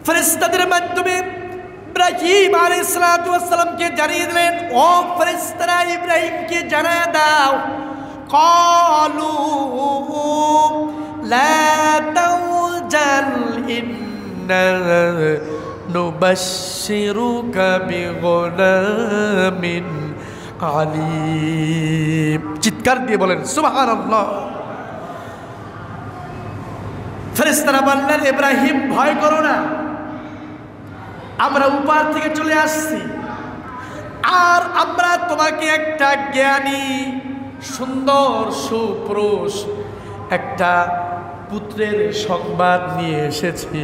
ফেরেশতাদের মাধ্যমে ইব্রাহিম আলাইহিস সালাতু ওয়াস সালামকে জানিয়ে দিলেন, ও ফেরেশতারা ইব্রাহিমকে জানিয়ে দাও, ক্বালু লা তাওজাল ইন্না নুবাশশিরুকা বিগুলামিন আলিম। চিৎকার দিয়ে বলেন সুবহানাল্লাহ। ফেরেশতারা বললেন, ইব্রাহিম ভয় করো না, আমরা উপর থেকে চলে আসছি, আর আমরা তোমাকে একটা জ্ঞানী সুন্দর সুপুরুষ একটা পুত্রের সংবাদ নিয়ে এসেছি।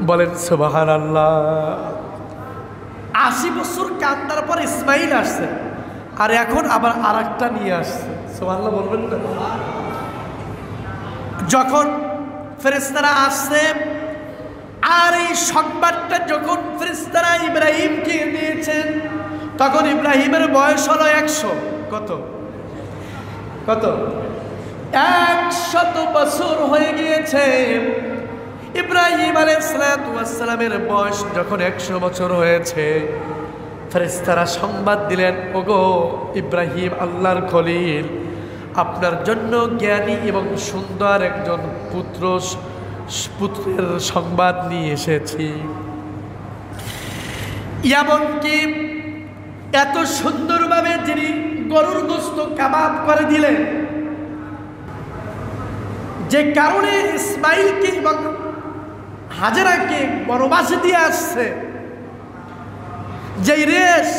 বলেন সুবহানাল্লাহ। 80 বছর কান্দার পর ইসমাইল আসছে, আর এখন আবার আরেকটা নিয়ে আসছে। সুবহানাল্লাহ বলবেন না? যখন ফেরেশতারা আসছে আর এই সংবাদটা যখন ফেরেশতারা ইব্রাহিমকে দিয়েছেন, তখন ইব্রাহিমের বয়স হলো 100 কত কত 100 বছর হয়ে গিয়েছে। ইব্রাহিম আলাইহিস সালামের বয়স যখন 100 বছর হয়েছে, ফেরেশতারা সংবাদ দিলেন, ওগো ইব্রাহিম, আল্লাহর খলিল, আপনার জন্য জ্ঞানী এবং সুন্দর একজন পুত্রের সংবাদ নিয়ে এসেছি। এমনকি এত সুন্দরভাবে যিনি গরুর গোশত কাবাব করে দিলেন, যে কারণে ইসমাইলকে এবং হাজেরাকে বনবাসে দিয়ে আসছে, যেই রেশ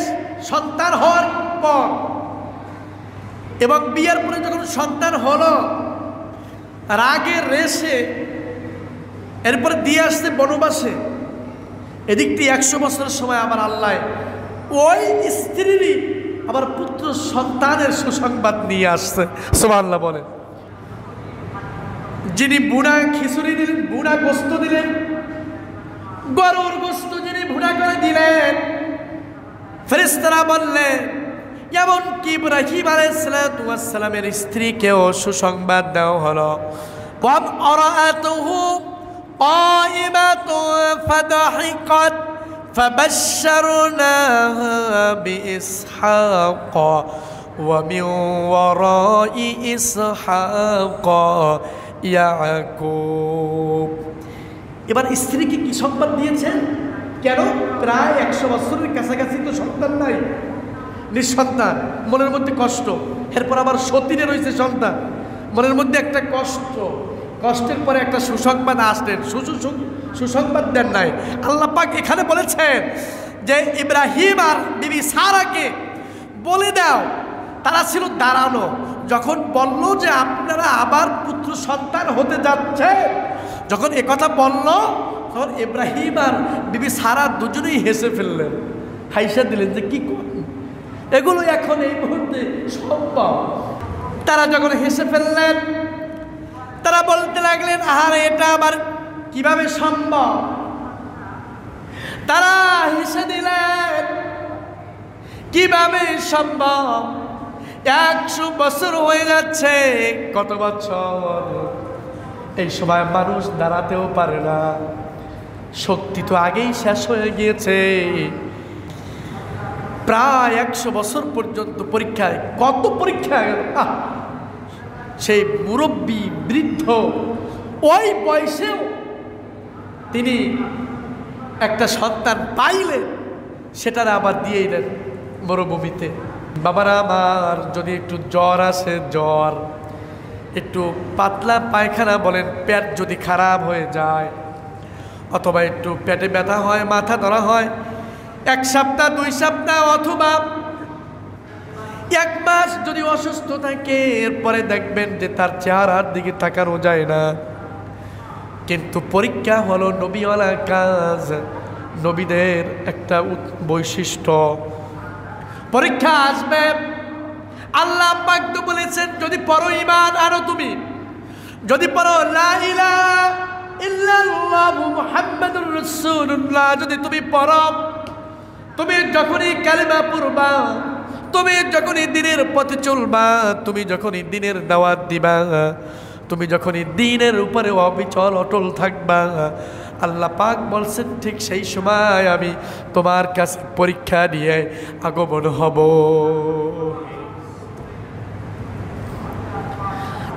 সন্তান হওয়ার পর এবং বিয়ের পরে যখন সন্তান হলো, রাগের রেশে এরপরে দিয়ে আসছে বনবাসে, এদিকটি 100 বছরের সময় আবার আল্লাহ ওই স্ত্রীরই আবার পুত্র সন্তানের সুসংবাদ নিয়ে আসছে। সুবহানাল্লাহ বলেন। যিনি বুড়া খিচুড়ি দিলেন, বুড়া গোস্ত দিলেন, গরুর গোস্ত যিনি বুড়া করে দিলেন, ফেরেশতারা বললেন, এমনকি ইব্রাহিম আলাইহিস সালামের স্ত্রীকেও সুসংবাদ দেওয়া হলো। قائمة فضحكت فبشرناها بإسحاق ومن وراء إسحاق ইয়াকুব। এবার স্ত্রীকে কি সংবাদ দিয়েছেন? কেন? প্রায় 100 বছরের কাছাকাছি তো সন্তান নাই, নিঃসন্তান, মনের মধ্যে কষ্ট, এরপর আবার সতীনে রয়েছে সন্তান, মনের মধ্যে একটা কষ্ট, কষ্টের পরে একটা সুসংবাদ আসলেন, সুসংবাদ দেন নাই। আল্লাহ পাক এখানে বলেছেন যে ইব্রাহিম আর বিবি সারাকে বলে দাও, তারা ছিল দাঁড়ানো, যখন বলল যে আপনারা আবার পুত্র সন্তান হতে যাচ্ছে, যখন একথা বলল, তখন ইব্রাহিম আর বিবি সারা দুজনেই হেসে ফেললেন, হাইসা দিলেন যে কি করবেন, এগুলো এখন এই মুহূর্তে সম্ভব। তারা যখন হেসে ফেললেন, তারা বলতে লাগলেন, আহারে এটা আবার কিভাবে সম্ভব? তারা হেসে দিলেন, কিভাবে সম্ভব? 100 বছর হয়ে যাচ্ছে। কত বছর? এই সময় মানুষ দাঁড়াতেও পারে না, শক্তি তো আগেই শেষ হয়ে গিয়েছে। প্রায় 100 বছর পর্যন্ত পরীক্ষায়, কত পরীক্ষা গেল, সেই মুরব্বী বৃদ্ধ ওই বয়সেও তিনি একটা সন্তান পাইলেন, সেটার আবার দিয়েই দেন মরুভূমিতে। বাবারা আমার, যদি একটু জ্বর আসে, জ্বর, একটু পাতলা পায়খানা বলেন, পেট যদি খারাপ হয়ে যায়, অথবা একটু পেটে ব্যথা হয়, মাথা ধরা হয়, 1 সপ্তাহ 2 সপ্তাহ অথবা 1 মাস যদি অসুস্থ থাকে, এরপরে দেখবেন যে তার চেহারার দিকে তাকানো যায় না। কিন্তু পরীক্ষা হলো নবীওয়ালা কাজ, নবীদের একটা বৈশিষ্ট্য। পরীক্ষা আসবে। আল্লাহ পাক তো বলেছেন, যদি পড়ো ঈমান আনো, তুমি যদি পড়ো লা ইলাহা ইল্লাল্লাহু মুহাম্মাদুর রাসূলুল্লাহ, যদি তুমি পড়ো, তুমি যখনই কালেমা পড়বা, তুমি যখনই দ্বীনের পথে চলবা, তুমি যখনই দ্বীনের দাওয়াত দিবা, তুমি যখনই দ্বীনের উপরে অবিচল অটল থাকবা, আল্লাহ পাক বলছেন ঠিক সেই সময় আমি তোমার কাছে পরীক্ষা নিয়ে আগমন হব।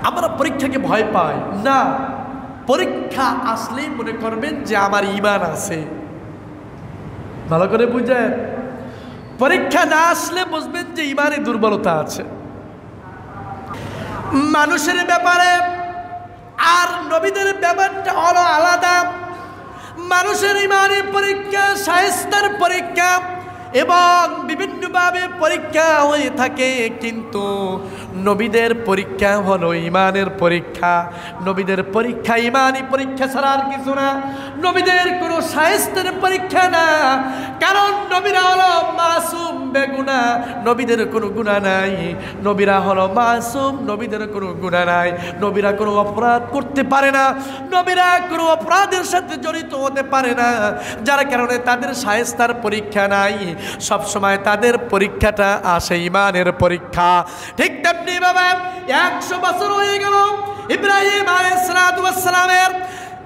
আমরা পরীক্ষাকে ভয় পাই না, পরীক্ষা আসলেই মনে করবেন যে আমার ঈমান আছে। ভালো করে বুঝেন, পরীক্ষা না আসলে বুঝবেন যে ঈমানে দুর্বলতা আছে। মানুষের ব্যাপারে আর নবীদের ব্যাপারটা হলো আলাদা। মানুষের ঈমানের পরীক্ষা, শায়েস্তার পরীক্ষা এবং বিভিন্নভাবে পরীক্ষা হয়ে থাকে, কিন্তু নবীদের পরীক্ষা হলো ঈমানের পরীক্ষা। নবীদের পরীক্ষা ঈমানি পরীক্ষা ছাড়া আর কিছু না। নবীদের কোনো শায়েস্তার পরীক্ষা না, কারণ নবীরা হলো মাসুম বেগুনা, নবীদের কোনো গুনাহ নাই। নবীরা হলো মাসুম, নবীদের কোনো গুনাহ নাই। নবীরা কোনো অপরাধ করতে পারে না, নবীরা কোনো অপরাধের সাথে জড়িত হতে পারে না, যার কারণে তাদের শায়েস্তার পরীক্ষা নাই। সব সময় তাদের পরীক্ষাটা আসে ঈমানের পরীক্ষা। ঠিক তেমনি ভাবে 100 বছর হয়ে গেল ইব্রাহিম আলাইহিস সালামের,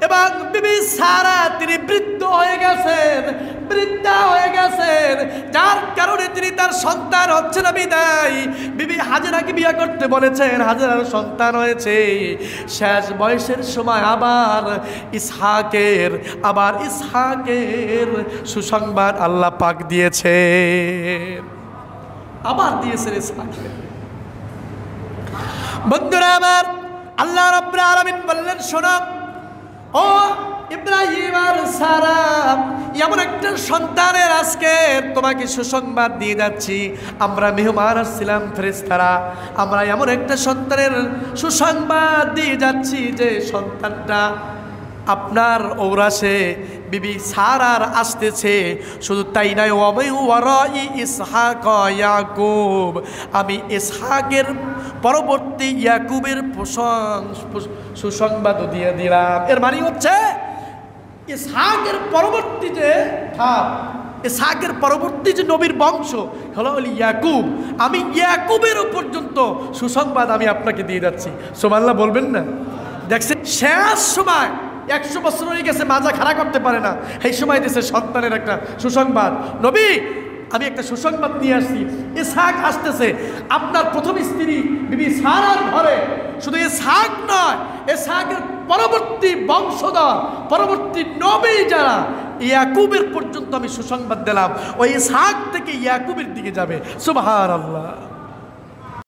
এবং বিবি সারা তিনি বৃদ্ধ হয়ে গেছেন, বৃদ্ধা হয়ে গেছেন, যার কারণে তিনি তার সন্তান হচ্ছে না বিদায় বিবি হাজেরাকে বিয়ে করতে বলেছেন। হাজেরার সন্তান হয়েছে। শেষ বয়সের সময় আবার ইসহাকের সুসংবাদ আল্লাহ পাক দিয়েছে, আবার দিয়েছেন ইসহাকে। বন্ধুরা আমার, আল্লাহ রাব্বুল আলামিন বললেন, শোনো ও ইব্রাহিম আর সারা, এমন একটা সন্তানের আজকে তোমাকে সুসংবাদ দিয়ে যাচ্ছি। আমরা মেহমান আসছিলাম ফেরেশতারা, আমরা এমন একটা সন্তানের সুসংবাদ দিয়ে যাচ্ছি যে সন্তানটা আপনার ঔরাসে বিবি সারার আসতেছে। শুধু তাই নয়, ইসহাক ইয়াকুব, আমি ইসহাকের পরবর্তী ইয়াকুবের সুসংবাদও দিয়ে দিলাম। এর মানে হচ্ছে ইসহাকের পরবর্তী যে ইসহাকের পরবর্তী যে নবীর বংশ হলো ইয়াকুব, আমি ইয়াকুবের পর্যন্ত সুসংবাদ আমি আপনাকে দিয়ে যাচ্ছি। সুবহানাল্লাহ বলবেন না? দেখছেন, শেষ সময় 100 বছর হয়ে গেছে, মাজা খাড়া করতে পারে না, এই সময় দিয়েছে সন্তানের একটা সুসংবাদ। নবী, আমি একটা সুসংবাদ নিয়ে আসছি, ইসহাক আসতেছে। আপনার প্রথম স্ত্রী বিবি সারার ঘরে শুধু ইসহাক নয়, ইসহাকের পরবর্তী বংশধর, পরবর্তী নবী যারা, ইয়াকুবের পর্যন্ত আমি সুসংবাদ দিলাম। ওই ইসহাক থেকে ইয়াকুবের দিকে যাবে। সুবহানাল্লাহ।